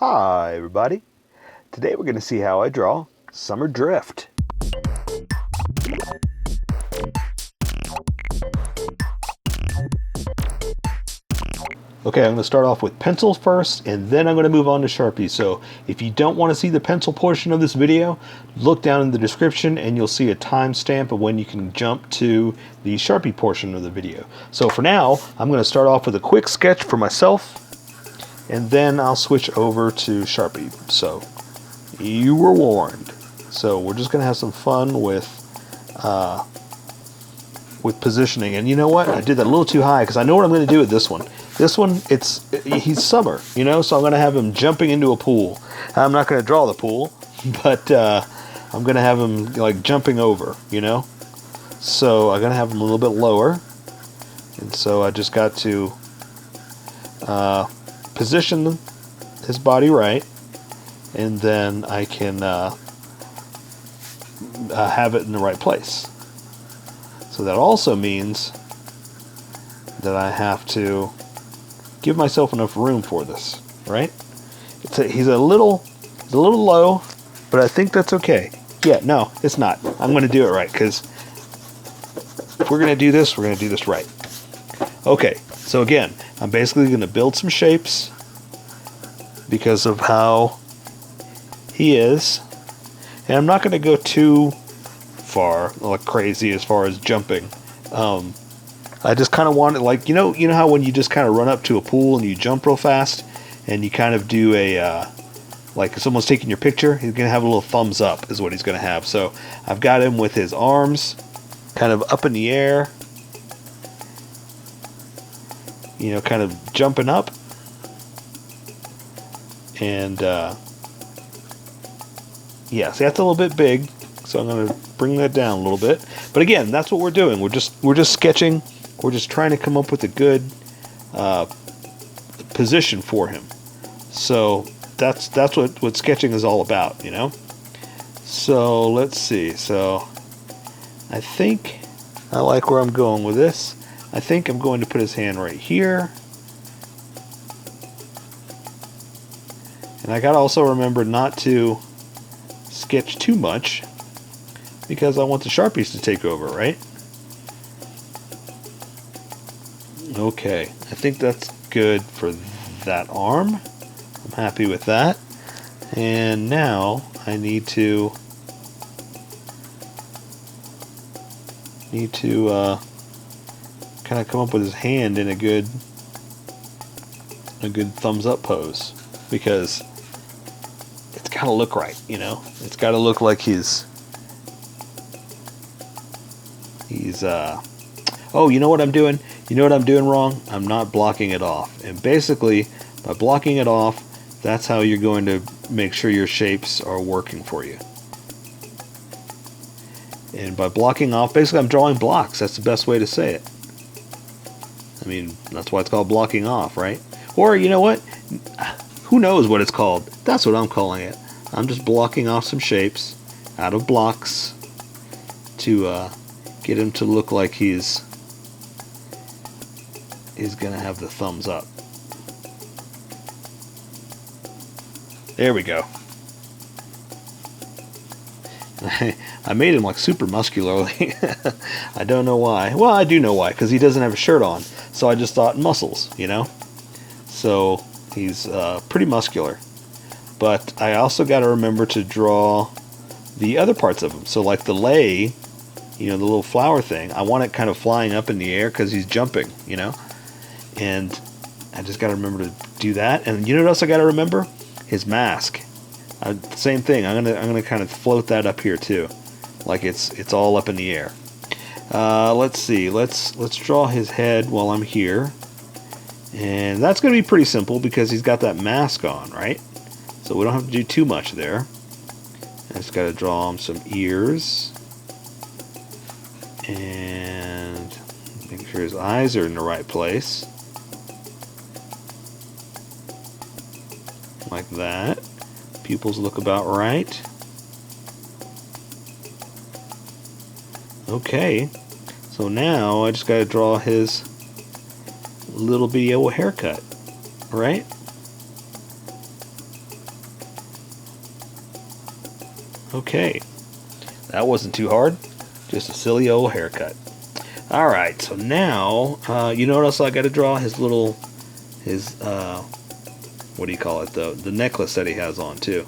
Hi everybody! Today we're going to see how I draw Summer Drift. Okay, I'm going to start off with pencils first, and then I'm going to move on to Sharpie. So if you don't want to see the pencil portion of this video, look down in the description and you'll see a timestamp of when you can jump to the Sharpie portion of the video. So for now, I'm going to start off with a quick sketch for myself, and then I'll switch over to Sharpie. So you were warned. So we're just going to have some fun with positioning. And you know what? I did that a little too high because I know what I'm going to do with this one. This one, he's summer, you know, so I'm going to have him jumping into a pool. I'm not going to draw the pool, but I'm going to have him like jumping over, you know. So I'm going to have him a little bit lower. And so I just got to position his body right, and then I can have it in the right place. So that also means that I have to give myself enough room for this, right? He's a little low, but I think that's okay. Yeah, no, it's not. I'm going to do it right, because if we're going to do this, we're going to do this right. Okay, so again, I'm basically going to build some shapes because of how he is, and I'm not going to go too far, like crazy as far as jumping. I just kind of want it, like, you know how when you just kind of run up to a pool and you jump real fast and you kind of do a like if someone's taking your picture, he's gonna have a little thumbs up is what he's gonna have. So I've got him with his arms kind of up in the air, you know, kind of jumping up, and yeah, see, that's a little bit big, so I'm gonna bring that down a little bit. But again, that's what we're doing. We're just sketching. We're just trying to come up with a good position for him. So that's what sketching is all about, you know. So let's see. So I think I like where I'm going with this. I think I'm going to put his hand right here. And I gotta also remember not to sketch too much, because I want the Sharpies to take over, right? Okay, I think that's good for that arm. I'm happy with that. And now I need to kind of come up with his hand in a good thumbs up pose, because it's got to look right, you know. It's got to look like he's oh, you know what I'm doing? You know what I'm doing wrong? I'm not blocking it off. And basically, by blocking it off, that's how you're going to make sure your shapes are working for you. And by blocking off, basically I'm drawing blocks. That's the best way to say it. I mean, that's why it's called blocking off, right? Or, you know what? Who knows what it's called? That's what I'm calling it. I'm just blocking off some shapes out of blocks to get him to look like he's gonna have the thumbs up. There we go. I made him like super muscular. I don't know why. Well, I do know why, because he doesn't have a shirt on. So I just thought muscles, you know. So he's pretty muscular. But I also got to remember to draw the other parts of him. So like the lei, you know, the little flower thing, I want it kind of flying up in the air because he's jumping, you know. And I just got to remember to do that. And you know what else I got to remember? His mask. Same thing. I'm gonna kind of float that up here too, like it's all up in the air. Let's see. Let's draw his head while I'm here, and that's gonna be pretty simple because he's got that mask on, right? So we don't have to do too much there. I just got to draw him some ears, and make sure his eyes are in the right place. Like that. Pupils look about right. Okay, so now I just got to draw his little bitty old haircut, right? Okay, that wasn't too hard. Just a silly old haircut. Alright, so now, you know what else I gotta draw? His little, what do you call it, the necklace that he has on, too.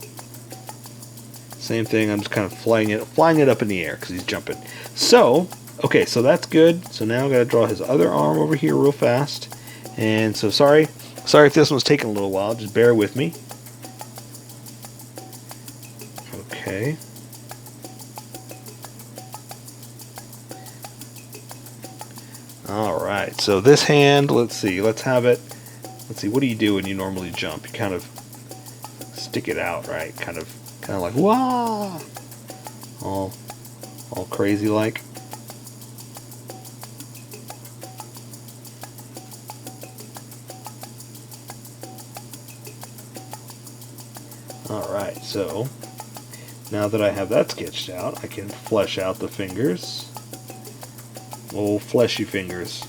Same thing, I'm just kind of flying it up in the air, because he's jumping. So, okay, so that's good. So now I gotta draw his other arm over here real fast. And so, sorry if this one's taking a little while, just bear with me. Okay. Alright, so this hand, let's see, what do you do when you normally jump? You kind of stick it out, right? Kind of like, wah! All crazy like. Alright, so now that I have that sketched out, I can flesh out the fingers. Old fleshy fingers.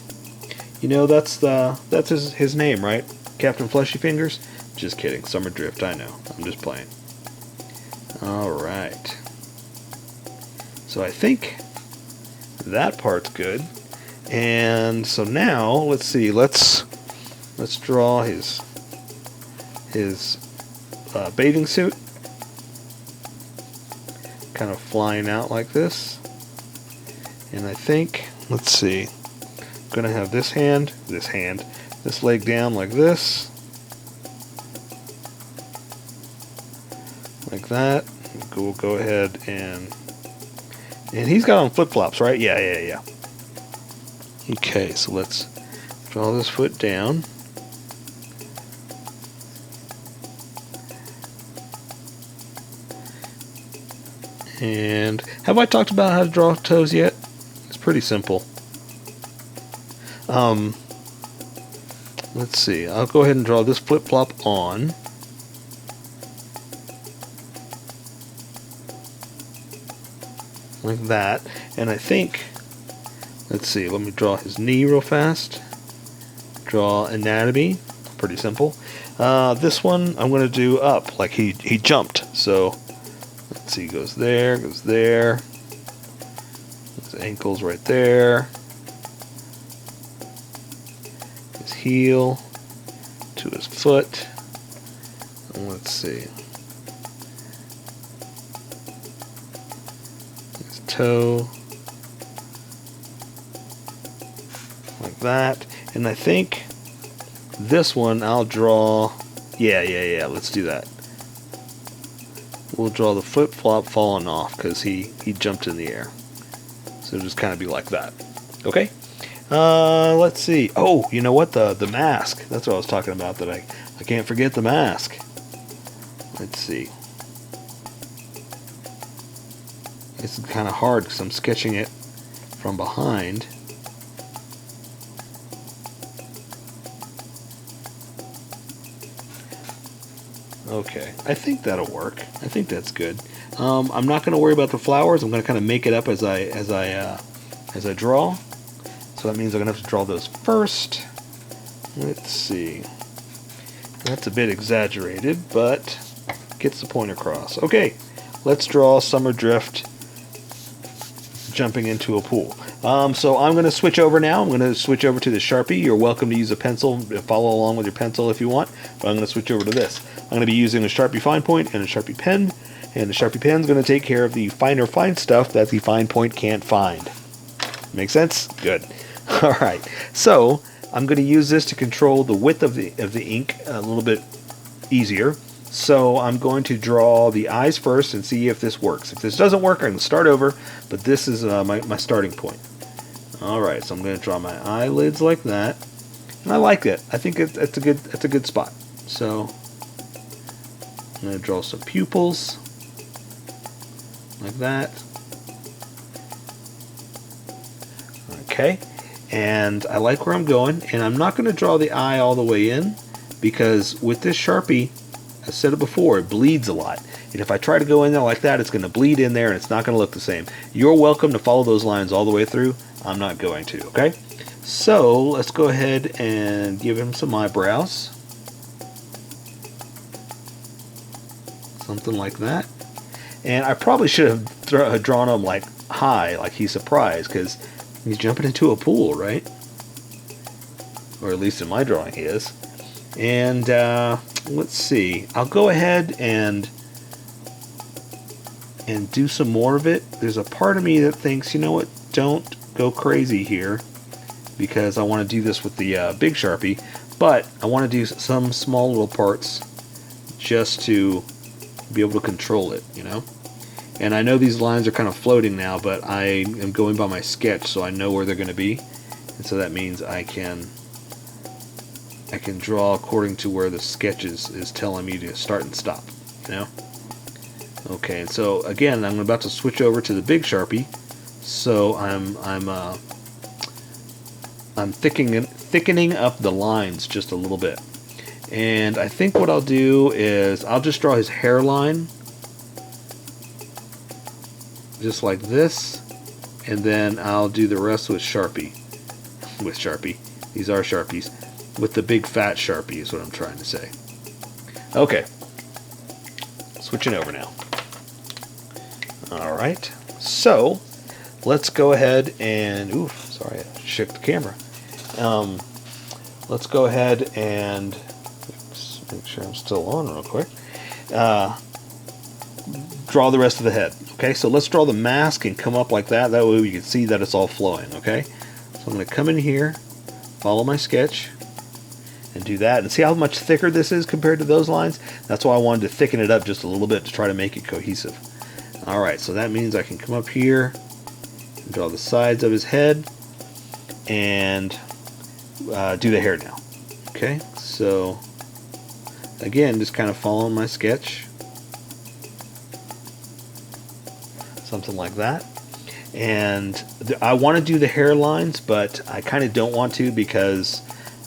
You know, that's his name, right? Captain Fleshy Fingers? Just kidding. Summer Drift, I know. I'm just playing. Alright. So I think that part's good. And so now, let's see, let's draw his bathing suit. Kind of flying out like this. And I think, let's see, I'm going to have this leg down like this. Like that. We'll go ahead and he's got on flip-flops, right? Yeah. Okay, so let's draw this foot down. And have I talked about how to draw toes yet? It's pretty simple. Let's see. I'll go ahead and draw this flip-flop on. Like that. And I think, let's see, let me draw his knee real fast. Draw anatomy. Pretty simple. This one I'm going to do up, like he jumped. So, let's see, goes there. His ankle's right there. His heel to his foot. And let's see. His toe. Like that. And I think this one I'll draw. Yeah. Let's do that. We'll draw the flip-flop falling off because he jumped in the air. So it'll just kind of be like that. Okay? Let's see. Oh, you know what? The mask. That's what I was talking about. That I can't forget the mask. Let's see. It's kind of hard because I'm sketching it from behind. Okay, I think that'll work. I think that's good. I'm not going to worry about the flowers. I'm going to kind of make it up as I draw. So that means I'm going to have to draw those first. Let's see. That's a bit exaggerated, but gets the point across. Okay, let's draw Summer Drift jumping into a pool. So I'm going to switch over now. I'm going to switch over to the Sharpie. You're welcome to use a pencil. Follow along with your pencil if you want. But I'm going to switch over to this. I'm going to be using a Sharpie fine point and a Sharpie pen. And the Sharpie pen is going to take care of the fine stuff that the fine point can't find. Make sense? Good. All right. So I'm going to use this to control the width of the ink a little bit easier. So I'm going to draw the eyes first and see if this works. If this doesn't work, I'm going to start over. But this is my starting point. All right. So I'm going to draw my eyelids like that, and I like it. I think it's a good spot. So I'm going to draw some pupils like that. Okay. And I like where I'm going, and I'm not going to draw the eye all the way in because with this Sharpie, I said it before, it bleeds a lot. And if I try to go in there like that, it's going to bleed in there and it's not going to look the same. You're welcome to follow those lines all the way through. I'm not going to, okay? So let's go ahead and give him some eyebrows. Something like that. And I probably should have drawn him like high, like he's surprised, because he's jumping into a pool, right? Or at least in my drawing he is. And let's see. I'll go ahead and do some more of it. There's a part of me that thinks, you know what, don't go crazy here, because I want to do this with the big Sharpie, but I want to do some small little parts just to be able to control it, you know? And I know these lines are kind of floating now, but I am going by my sketch, so I know where they're going to be. And so that means I can draw according to where the sketch is telling me to start and stop, you know? Okay, and so again, I'm about to switch over to the big Sharpie. So I'm thickening up the lines just a little bit. And I think what I'll do is I'll just draw his hairline just like this, and then I'll do the rest with Sharpie. These are Sharpies. With the big fat Sharpie is what I'm trying to say. Okay. Switching over now. Alright. So, let's go ahead and... Oof, sorry, I shook the camera. Let's go ahead and... Oops, make sure I'm still on real quick. Draw the rest of the head. Okay, so let's draw the mask and come up like that. That way we can see that it's all flowing, okay? So I'm going to come in here, follow my sketch, and do that. And see how much thicker this is compared to those lines? That's why I wanted to thicken it up just a little bit to try to make it cohesive. Alright, so that means I can come up here, and draw the sides of his head, and do the hair now. Okay, so again, just kind of following my sketch. Something like that. And I want to do the hairlines, but I kind of don't want to because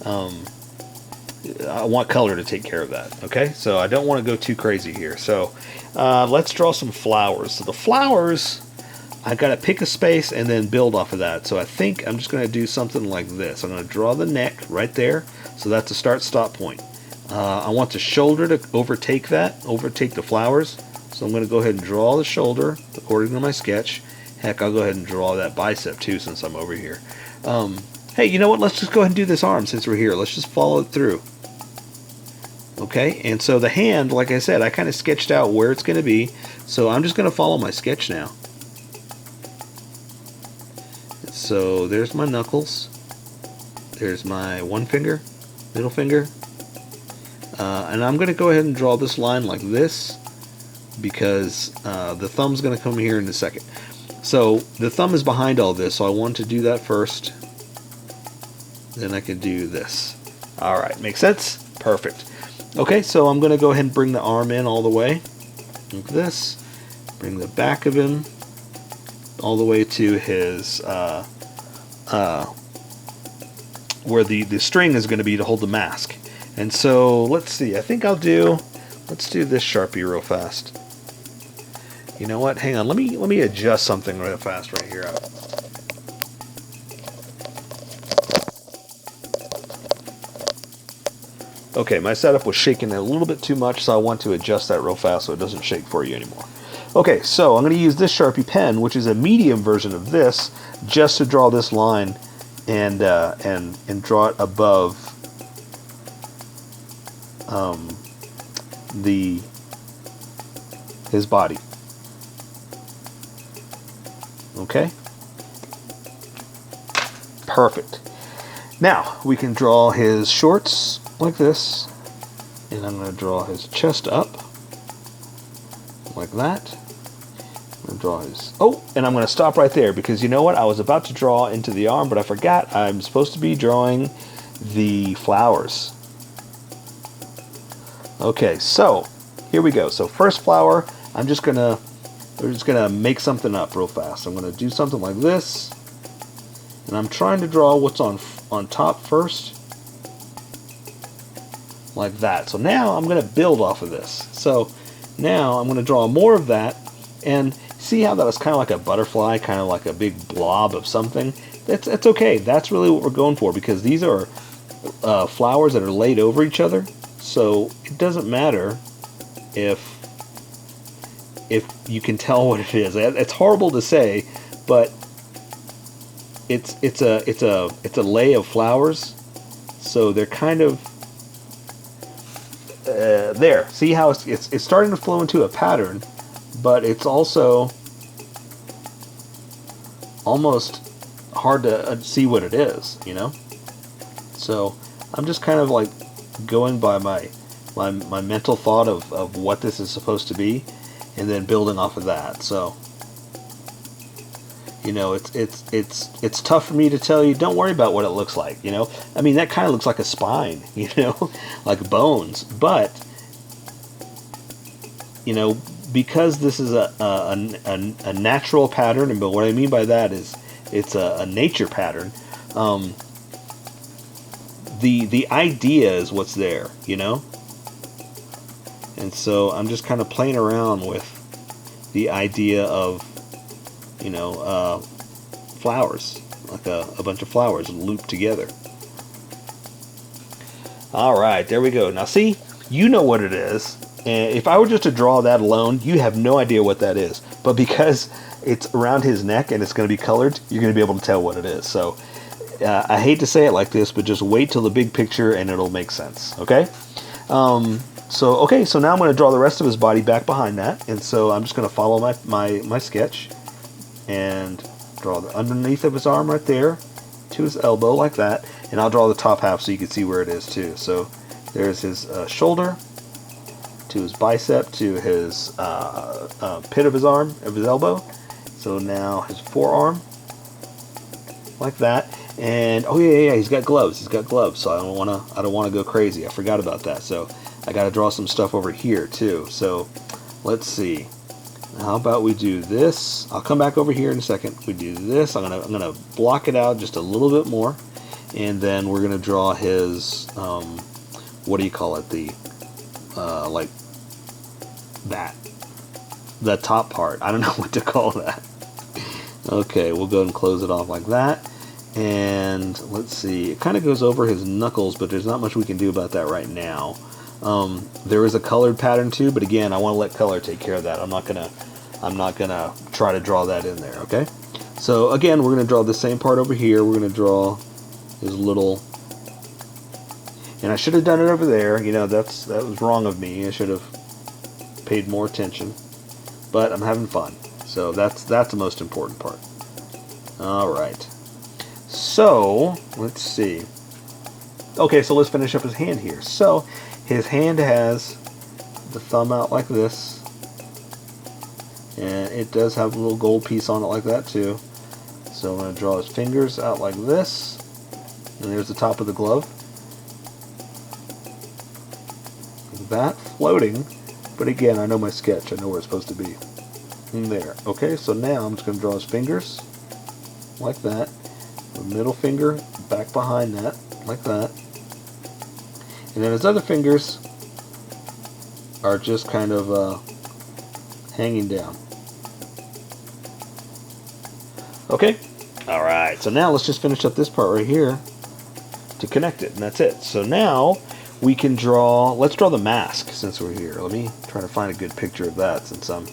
I want color to take care of that. Okay, so I don't want to go too crazy here. So let's draw some flowers. So the flowers, I got to pick a space and then build off of that. So I think I'm just going to do something like this. I'm going to draw the neck right there. So that's a start-stop point. I want the shoulder to overtake the flowers. So I'm going to go ahead and draw the shoulder according to my sketch. Heck, I'll go ahead and draw that bicep too since I'm over here. Hey, you know what? Let's just go ahead and do this arm since we're here. Let's just follow it through. Okay, and so the hand, like I said, I kind of sketched out where it's going to be. So I'm just going to follow my sketch now. So there's my knuckles. There's my one finger, middle finger. And I'm going to go ahead and draw this line like this, because the thumb's going to come here in a second. So the thumb is behind all this, so I want to do that first. Then I can do this. Alright, makes sense? Perfect. Okay, so I'm going to go ahead and bring the arm in all the way, like this. Bring the back of him all the way to his, where the string is going to be to hold the mask. And so, let's see, I think let's do this Sharpie real fast. You know what? Hang on. Let me adjust something real fast right here. Okay, my setup was shaking a little bit too much, so I want to adjust that real fast so it doesn't shake for you anymore. Okay, so I'm going to use this Sharpie pen, which is a medium version of this, just to draw this line and draw it above his body. Okay? Perfect. Now, we can draw his shorts like this. And I'm going to draw his chest up. Like that. I'm going to draw his... Oh, and I'm going to stop right there because you know what? I was about to draw into the arm, but I forgot I'm supposed to be drawing the flowers. Okay, so here we go. So first flower, we're just gonna make something up real fast. I'm gonna do something like this, and I'm trying to draw what's on top first, like that. So now I'm gonna build off of this. So now I'm gonna draw more of that, and see how that was kind of like a butterfly, kind of like a big blob of something. That's okay. That's really what we're going for because these are flowers that are laid over each other. So it doesn't matter if if you can tell what it is. It's horrible to say, but it's a lay of flowers. So they're kind of there. See how it's starting to flow into a pattern, but it's also almost hard to see what it is, you know. So I'm just kind of like going by my mental thought of what this is supposed to be, and then building off of that. So, you know, it's tough for me to tell you, don't worry about what it looks like, you know. I mean, that kind of looks like a spine, you know, like bones. But, you know, because this is a natural pattern, and but what I mean by that is it's a nature pattern. The idea is what's there, you know. And so I'm just kind of playing around with the idea of, you know, flowers, like a bunch of flowers looped together. All right, there we go. Now see, you know what it is. And if I were just to draw that alone, you have no idea what that is. But because it's around his neck and it's going to be colored, you're going to be able to tell what it is. So I hate to say it like this, but just wait till the big picture and it'll make sense. Okay? So now I'm going to draw the rest of his body back behind that. And so I'm just going to follow my sketch and draw the underneath of his arm right there to his elbow like that. And I'll draw the top half so you can see where it is too. So there's his shoulder, to his bicep, to his pit of his arm, of his elbow. So now his forearm, like that. And oh yeah, he's got gloves. He's got gloves. So I don't wanna go crazy. I forgot about that. So I got to draw some stuff over here too. So let's see. How about we do this? I'll come back over here in a second. We do this. I'm gonna block it out just a little bit more, and then we're gonna draw his what do you call it? The like that, the top part. I don't know what to call that. Okay, we'll go and close it off like that. And let's see, it kind of goes over his knuckles, but there's not much we can do about that right now. There is a colored pattern too, but again, I want to let color take care of that. I'm not gonna try to draw that in there. Okay, so again, we're gonna draw the same part over here. We're gonna draw his little, and I should have done it over there. You know, that was wrong of me. I should have paid more attention, but I'm having fun. So that's the most important part. All right. So let's see. Okay, so let's finish up his hand here. So his hand has the thumb out like this, and it does have a little gold piece on it like that too. So I'm going to draw his fingers out like this, and there's the top of the glove. Like that, floating. But again, I know my sketch. I know where it's supposed to be. In there. Okay, so now I'm just going to draw his fingers like that. The middle finger back behind that, like that. And then his other fingers are just kind of hanging down. Okay? Alright, so now let's just finish up this part right here to connect it, and that's it. So now we can draw, let's draw the mask since we're here. Let me try to find a good picture of that since I'm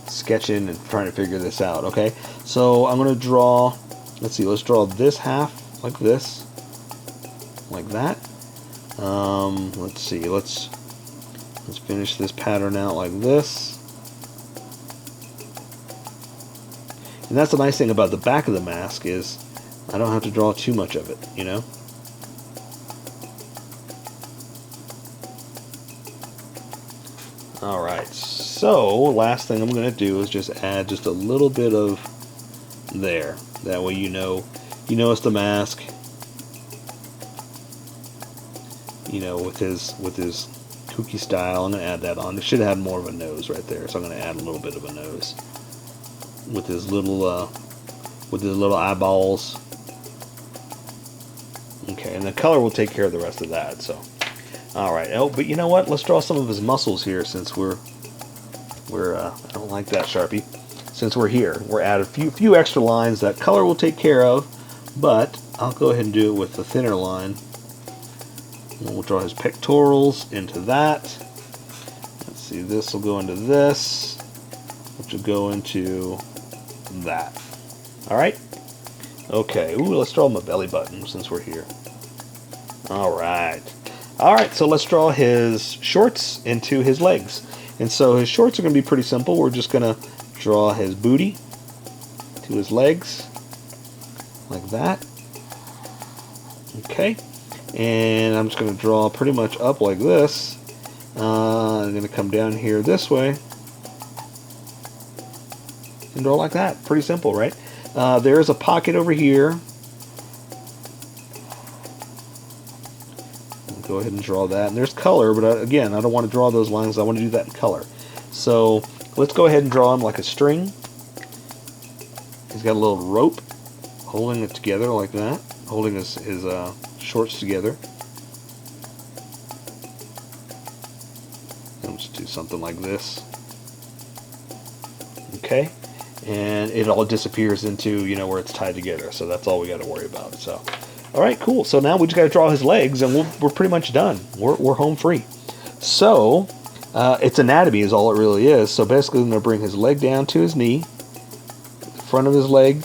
sketching and trying to figure this out. Okay, so I'm going to draw, let's see, let's draw this half like this, like that. Let's see, let's finish this pattern out like this. And that's the nice thing about the back of the mask is I don't have to draw too much of it, you know. Alright, so last thing I'm going to do is just add just a little bit of there. That way you know it's the mask. You know, with his kooky style. I'm going to add that on. It should have had more of a nose right there, so I'm going to add a little bit of a nose. With his little eyeballs. Okay, and the color will take care of the rest of that, so. Alright, oh, but you know what? Let's draw some of his muscles here since we're I don't like that Sharpie. Since we're here, we're at a few extra lines that color will take care of, but I'll go ahead and do it with the thinner line. And we'll draw his pectorals into that. Let's see, this will go into this. to go into that. Alright? Okay, ooh, let's draw him a belly button since we're here. Alright. Alright, so let's draw his shorts into his legs. And so his shorts are going to be pretty simple. We're just going to draw his booty to his legs, like that. Okay. And I'm just going to draw pretty much up like this. I'm going to come down here this way and draw like that. Pretty simple, right? There's a pocket over here. I'll go ahead and draw that. And there's color, but again, I don't want to draw those lines. I want to do that in color. So let's go ahead and draw him like a string. He's got a little rope holding it together like that, holding his shorts together. I'll just do something like this. Okay. And it all disappears into, you know, where it's tied together. So that's all we got to worry about. So, all right, cool. So now we just got to draw his legs, and we're pretty much done. We're home free. So its anatomy is all it really is. So basically, I'm going to bring his leg down to his knee, the front of his leg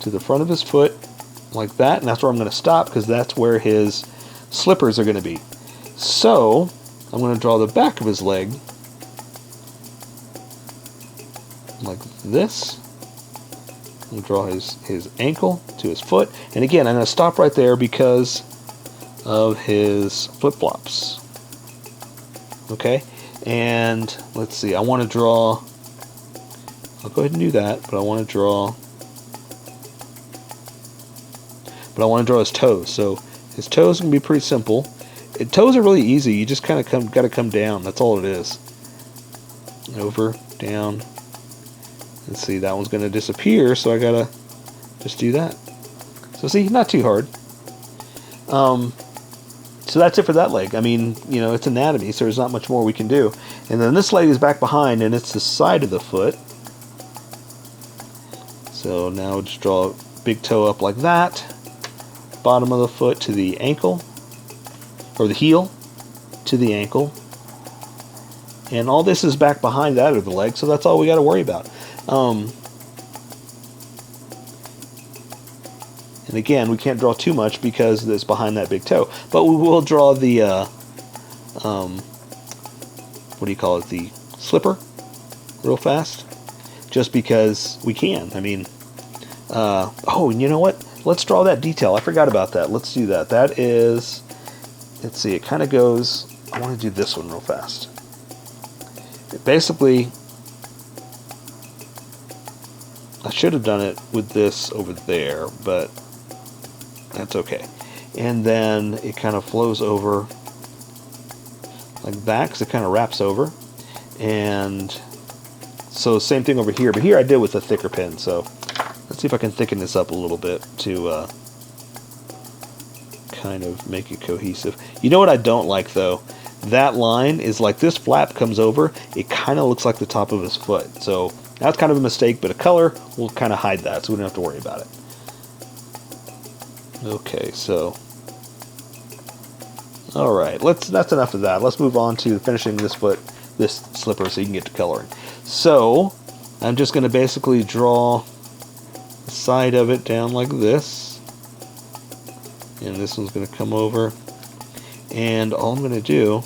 to the front of his foot, like that. And that's where I'm going to stop because that's where his slippers are going to be. So I'm going to draw the back of his leg like this. I'm going to draw his ankle to his foot. And again, I'm going to stop right there because of his flip-flops. Okay? And let's see, I want to draw, I'll go ahead and do that, but I want to draw his toes. So his toes can be pretty simple. Toes are really easy. You just kind of got to come down. That's all it is. Over, down. And see, that one's going to disappear, so I got to just do that. So see, not too hard. So that's it for that leg. I mean, you know, it's anatomy, so there's not much more we can do. And then this leg is back behind, and it's the side of the foot. So now just draw a big toe up like that. Bottom of the foot to the ankle, or the heel to the ankle. And all this is back behind that of the leg, so that's all we got to worry about. And again, we can't draw too much because it's behind that big toe. But we will draw the, what do you call it, the slipper real fast. Just because we can. I mean, oh, and you know what? Let's draw that detail. I forgot about that. Let's do that. That is, let's see, it kind of goes, I want to do this one real fast. Basically, I should have done it with this over there, but that's okay. And then it kind of flows over like that, because it kind of wraps over. And so same thing over here, but here I did with a thicker pen. So let's see if I can thicken this up a little bit to kind of make it cohesive. You know what I don't like though? That line is like this flap comes over, it kind of looks like the top of his foot. So that's kind of a mistake, but a color will kind of hide that, so we don't have to worry about it. Okay, so all right, that's enough of that. Let's move on to finishing this slipper, so you can get to coloring. So I'm just going to basically draw the side of it down like this, and this one's going to come over, and all I'm going to do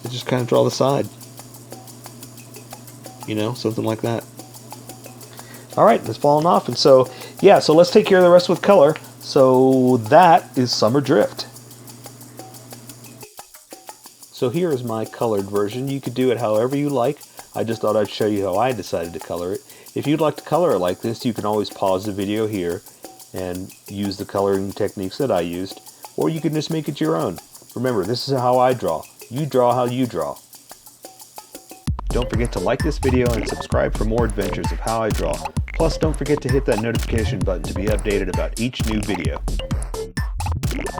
is just kind of draw the side. You know, something like that. Alright, it's falling off. And so, yeah, so let's take care of the rest with color. So that is Summer Drift. So here is my colored version. You could do it however you like. I just thought I'd show you how I decided to color it. If you'd like to color it like this, you can always pause the video here and use the coloring techniques that I used. Or you can just make it your own. Remember, this is how I draw. You draw how you draw. Don't forget to like this video and subscribe for more adventures of how I draw. Plus, don't forget to hit that notification button to be updated about each new video.